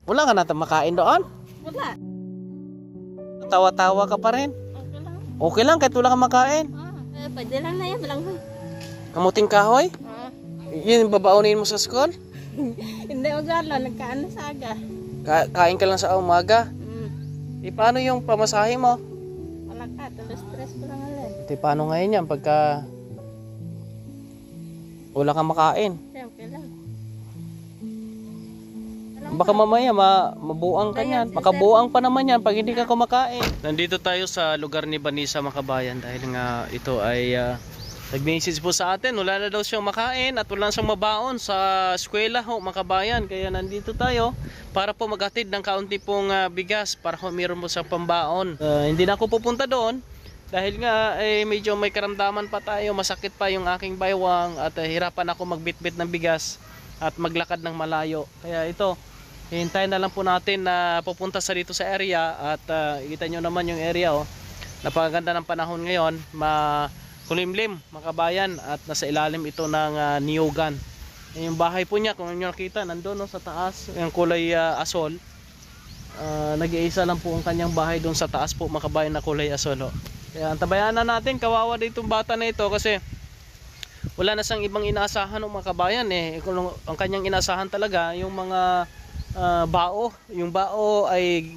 Wala ka na makain doon? Wala. Tawa-tawa ka pa rin? Okay lang. Okay lang kahit wala kang makain. Pwede lang na yan. Malanghoy. Kamuting kahoy? Yun babaunin mo sa school? Hindi mo gala. Nagkaan sa aga. Kain ka lang sa umaga? Paano yung pamasahe mo? Wala ka. Tulos stress ko lang alin. Paano ngayon yan pagka wala kang makain? Okay lang. Baka mamaya mabuang ka niyan. Makabuang pa naman yan pag hindi ka kumakain. Nandito tayo sa lugar ni Vanessa Makabayan dahil nga ito ay nag-message po sa atin. Wala na daw siyang makain at wala siyang mabaon sa eskwela ho Makabayan. Kaya nandito tayo para po maghatid ng kaunti pong bigas para ho meron po sa pambaon. Hindi na ako pupunta doon dahil nga medyo may karamdaman pa tayo. Masakit pa yung aking baywang at hirapan ako magbitbit ng bigas at maglakad ng malayo. Kaya ito, hintayin na lang po natin na pupunta sa dito sa area at kita nyo naman yung area oh. Napakaganda ng panahon ngayon, kulimlim Makabayan at nasa ilalim ito ng niyugan. Yung bahay po niya kung nyo nakita nandun no, sa taas, yung kulay asol. Nag-iisa lang po ang kanyang bahay doon sa taas po Makabayan na kulay asol oh. Kaya antabayan na natin, kawawa dito itong bata na ito kasi wala na siyang ibang inaasahan ng Makabayan eh. Ang kanyang inaasahan talaga yung mga bao. Yung bao ay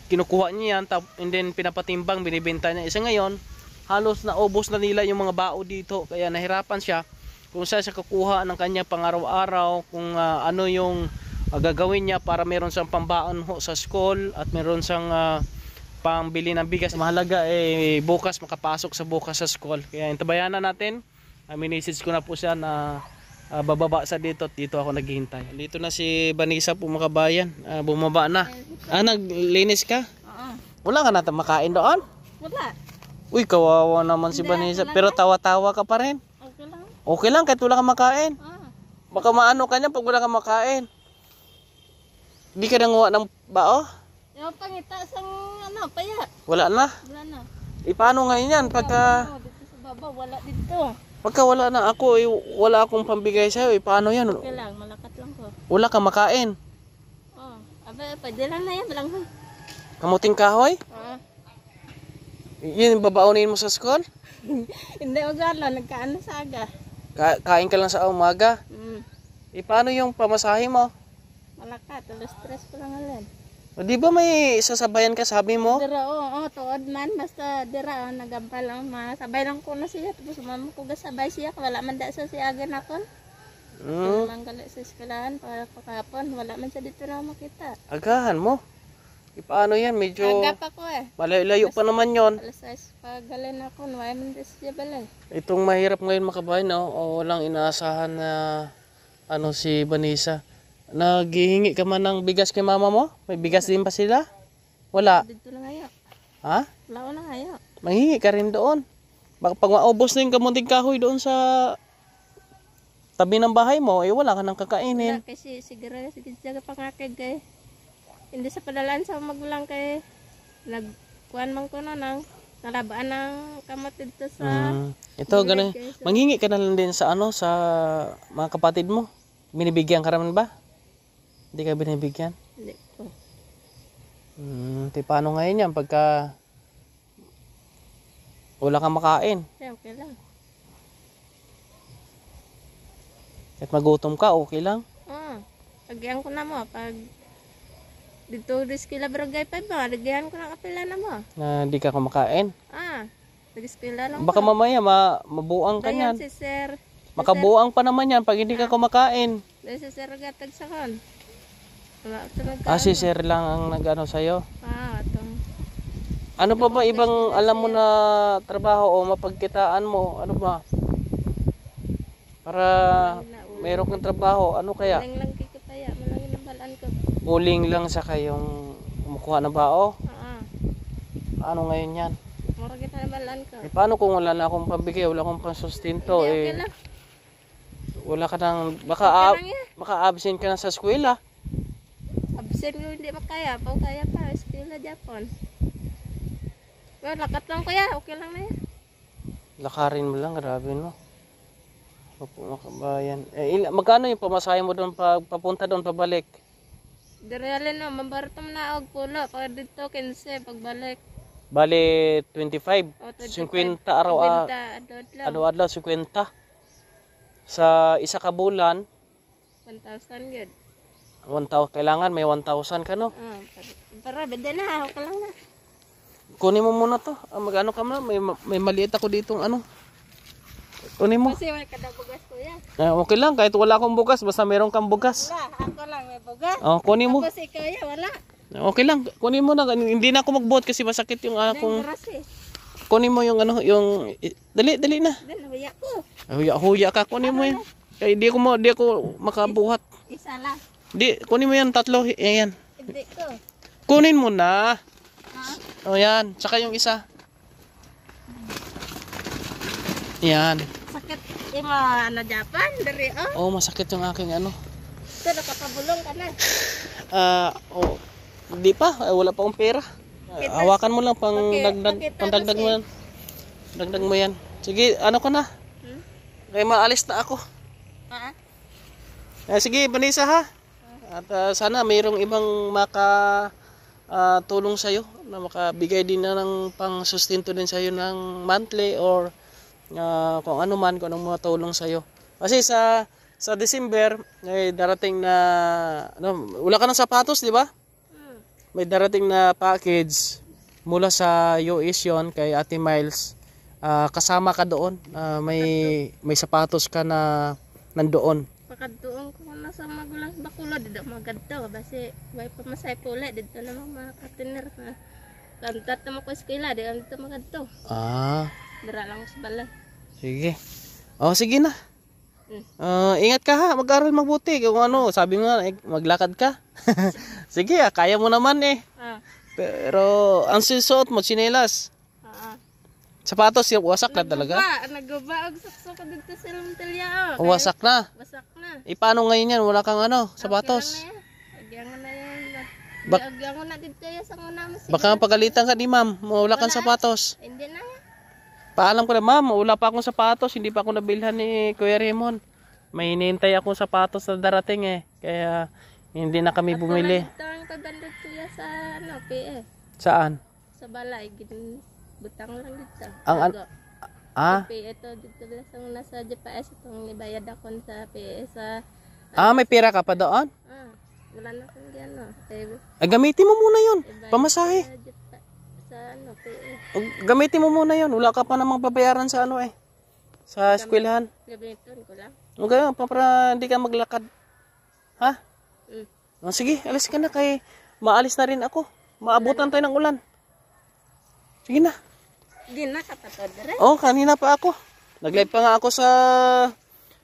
kinukuha niya yan and then pinapatimbang, binibenta niya. Isa ngayon, halos naubos na nila yung mga bao dito. Kaya nahirapan siya kung saan siya kukuha ng kanyang pang-araw-araw, kung ano yung gagawin niya para meron siyang pambaon sa school at meron siyang pambili ng bigas. Mahalaga bukas makapasok sa bukas sa school. Kaya intabayan na natin. Minessage ko na po siya na bababa sa dito at dito ako naghihintay. Dito na si Vanessa po Makabayan. Bumaba na. Naglinis ka? Wala ka na makain doon? Wala. Uy, kawawa naman si Vanessa. Pero tawa-tawa ka pa rin? Okay lang. Okay lang kahit wala kang makain. Baka maano ka niya pag wala kang makain. Hindi ka nanguha ng bao? Yung pangita sa paya. Wala na? Wala na. Paano ngayon yan? Pagka Dito sa baba, wala dito. Pagka wala na ako, wala akong pambigay sa'yo, paano yan? Okay lang, malakat lang ko. Wala kang makain. Pwede lang na yan, malanghoy. Kamuting kahoy? Yun babaunin mo sa school? Hindi mo gala, nagkaan sa aga. Kain ka lang sa umaga? Paano yung pamasahe mo? Malakat, tulos stress ko lang alin. Di ba may sasabayan ka, sabi mo? Dira, tuod man, basta dira, nagampal lang, masabay lang ko na siya, tapos umama ko gasabay siya, wala man da sa siagan ako. Manggali sa eskwelahan para pakapon, wala man siya dito na makita. Agahan mo? Paano yan, medyo Agap ako malayo pa naman yon. Alas 6 pagalin ako, wala man da siya balay. Itong mahirap ngayon Makabayan, no? O walang inaasahan na si Vanessa. Naghihingi ka man ng bigas kay mama mo? May bigas din pa sila? Wala. Dito na ngayon. Ha? Wala ko na ngayon. Manghingi ka rin doon. Baka pag maubos na yung kamunting kahoy doon sa tabi ng bahay mo, wala ka nang kakainin. Wala kasi siguro sige pangakig kay. Hindi sa padalaan sa magulang kay nagkuhan man ko na ng nalabaan ng kamot dito sa ito ganun. Manghingi ka na lang din sa sa mga kapatid mo. Binibigyan ka naman ba? Hindi ka binibigyan? Hindi po. Paano ngayon yan pagka wala kang makain? Okay lang. At magutom ka, okay lang? Lagyan ko na mo. Pag dito diskila barangay 5 ba, lagyan ko ng apela na mo. Na hindi ka kumakain? Diskila lang baka mamaya mabuang ka niyan. Si sir. Makabuang pa naman yan pag hindi ka kumakain. Si sir gatag sa kon. Wala si sir lang ang nag-ano sa'yo? Itong. Ano pa ba ibang alam mo na trabaho o mapagkitaan mo? Ano ba? Para meron kang trabaho, ano kaya? Malang lang kikipaya, malang inabalaan ko. Uling lang sa kayong kumukuha ng bao? Paano ngayon yan? Mura kita nabalaan ko. Paano kung wala na akong pambigay, wala akong pansustento? Okay lang. Wala ka nang, baka absent ka na sa eskwela. Absent ko hindi makaya, pau kaya pa, eskwela Japon. Lakat lang kuya, okay lang na yan. Lakarin mo lang, grabe no. Makabayan. Magkano yung pamasahe mo doon papunta doon pabalik? Direlin na, mabartom na og pulo. Pag dito, 15, pagbalik. Bali 25. O, 50 araw adlaw 50. Sa isa ka bulan 1,000 yun. 1,000 kailangan may 1,000 ka no. Para beda na, ako lang na. Kunin mo muna to. Magano ka na? May maliit ako ditong ano. Kunin mo. Kasi wala kada bugas ko yan. Okay lang kahit wala akong bugas basta meron kang bugas. Wala, ako lang may bugas. Oh, kunin mo. Tapos ikaw yan, wala. Okay lang, kunin mo na. Hindi na ako magbuhat kasi masakit yung akong. Kunin mo yung ano, yung dali na. Huya ko. Huya ka, kunin mo yan. Kaya di ako makabuhat. Isa lang. Di, kunin mo yan, tatlo. Yan. Hindi ko. Kunin mo na. Ha? O yan, saka yung isa. Yan. Sakit yung ano Japan, dari oh. Oh, masakit yung aking ano. Ito, nakapabulong ka na. Hindi pa, wala pa akong pera. Hawakan mo lang pang dagdag mo yan. Dagdag mo yan. Sige, ano ko na? Kaya maalis na ako. Sige, Vanessa ha. At sana mayroong ibang tulong sa'yo na makabigay din na ng pang-sustento din sa'yo ng monthly or kung ano man, kung anong mga tulong sa'yo. Kasi sa December, ay darating na, wala ka ng sapatos, di ba? May darating na package mula sa US yon kay Ate Miles. Kasama ka doon. May sapatos ka na nandoon. Pagkatuon ko na sa magulang Bacolod, dito magadto. Kasi may pamasay po ulit. Dito naman mga katiner na. Kantat naman ko eskwela, dito magadto. Dara lang ko sa balay. Sige. Sige na. Ingat ka ha, mag-aral mabuti. Kung ano, sabi nga, maglakad ka. Sige, kaya mo naman eh. Pero ang susuot mo, tsinelas. Sapatos, wasak na talaga. Nagaba og sakso ka dito sa Lumtilya. Wasak na. Wasak na. Paano ngayon yan? Wala kang sapatos. Agyangan na yan. Agyangan na dito yan sa muna mo. Baka pagalitan ka ni ma'am, wala kang sapatos. Hindi na yan. Paalam ko na ma'am, wala pa akong sapatos. Hindi pa ako nabilhan ni Kuya Raymond. May hinihintay akong sapatos na darating eh. Kaya hindi na kami bumili. Ito ang pagandot kuya sa PE. Saan? Sa balay. Butang lang dito. PE ito dito lang sa nasa GPS. Itong nibayad ako sa PE sa... may pera ka pa doon? Wala na akong gano'n. Gamitin mo muna yun. Pamasahe. Sa PE. Gamitin mo muna yun. Wala ka pa namang babayaran sa sa eskwelahan. Gamitin ko lang. Okay, para hindi ka maglakad. Ha? Sige, alis ka na kay maalis na rin ako. Maabutan tayo ng ulan. Sige na. Hindi na kapatid rin. Kanina pa ako. Nag-live pa nga ako sa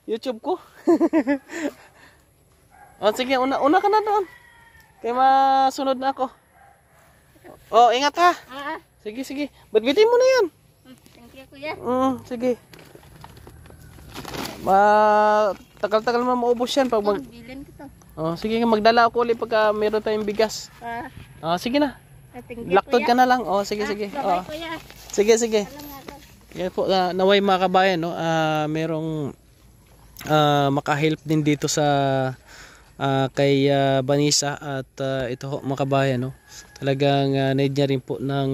YouTube ko. Sige, una ka na doon. Kaya masunod na ako. Ingat ha. Sige. Bitbitin mo na yan. Thank you, kuya. Sige. Tagal-tagal mo maubos yan. Bilin ko to. Sige, magdala ako ulit pagka meron tayong bigas. Sige na. Laktod ka na lang. Sige. Bye, kuya. Sige. Yan po, naway mga kabayan, merong makahelp din dito sa kay Vanessa at ito ho mga kabayan, talagang need niya rin po ng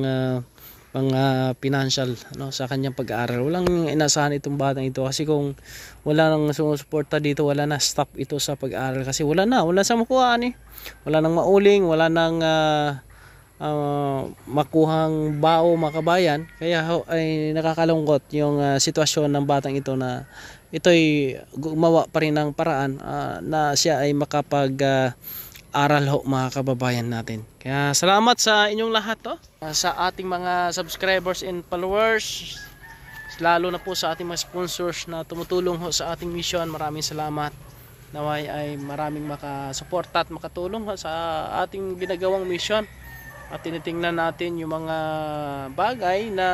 mga financial sa kanyang pag-aaral. Walang inasahan itong batang ito kasi kung wala nang sumusuporta dito, wala na stop ito sa pag-aaral kasi wala sa makuhaan wala nang mauling, wala nang makuhang bao mga kabayan. Kaya ay nakakalungkot yung sitwasyon ng batang ito na ito'y gumawa pa rin ng paraan na siya ay makapag aral mga kababayan natin. Kaya salamat sa inyong lahat sa ating mga subscribers and followers, lalo na po sa ating mga sponsors na tumutulong sa ating mission. Maraming salamat. Naway ay maraming makasuporta at makatulong sa ating ginagawang mission. At tinitingnan natin yung mga bagay na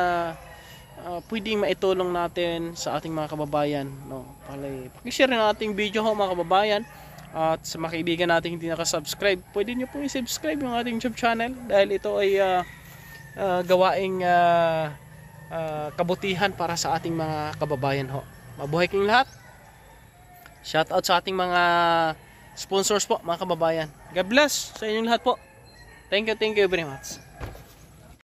pwedeng maitulong natin sa ating mga kababayan. Pakishare na ating video mga kababayan. At sa mga kaibigan natin hindi nakasubscribe, pwede nyo pong i-subscribe yung ating YouTube channel dahil ito ay gawaing kabutihan para sa ating mga kababayan Mabuhay kayong lahat. Shout out sa ating mga sponsors po mga kababayan. God bless sa inyong lahat po. Thank you very much.